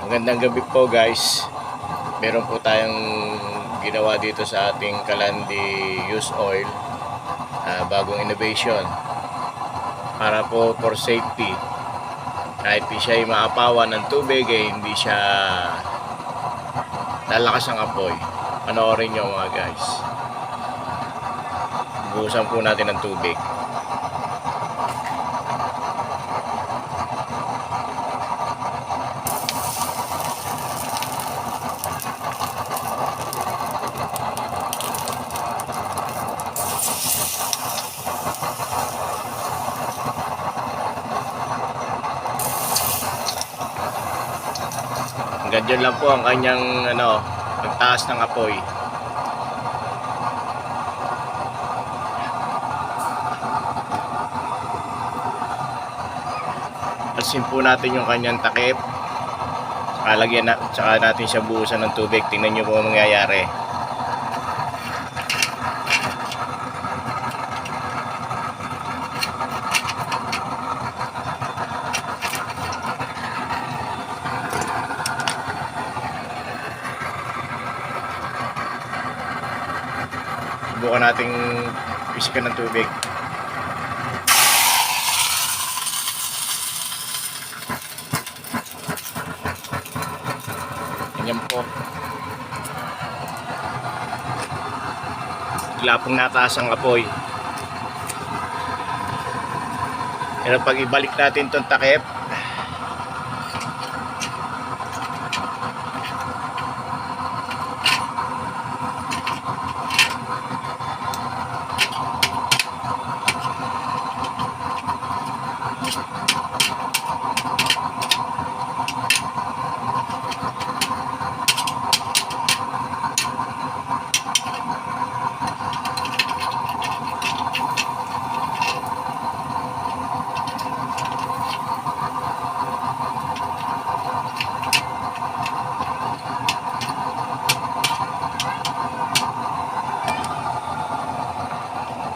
Magandang gabi po guys. Meron po tayong ginawa dito sa ating Kalandi Use Oil, bagong innovation para po for safety. Kahit di siya maapawan ng tubig hindi siya lalakas ang apoy. Panoorin nyo mga guys. Buhusan po natin ng tubig. Ganyan lang po ang kanyang pagtaas ng apoy. Alsin po natin yung kanyang takip. Tsaka natin siya buhusan ng tubig. Tingnan nyo po ang mangyayari. Subukan nating pisikan ng tubig. Ganyan po. Bigla pong nataas ang apoy. Pero pag ibalik natin itong takip,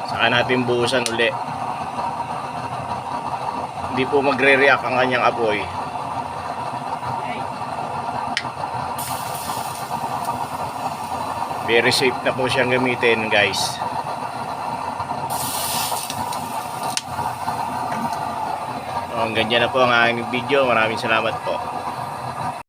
saka natin buhusan uli. Hindi po magre-react ang kanyang apoy. Very safe na po siyang gamitin guys. Ganyan na po ang aking video. Maraming salamat po.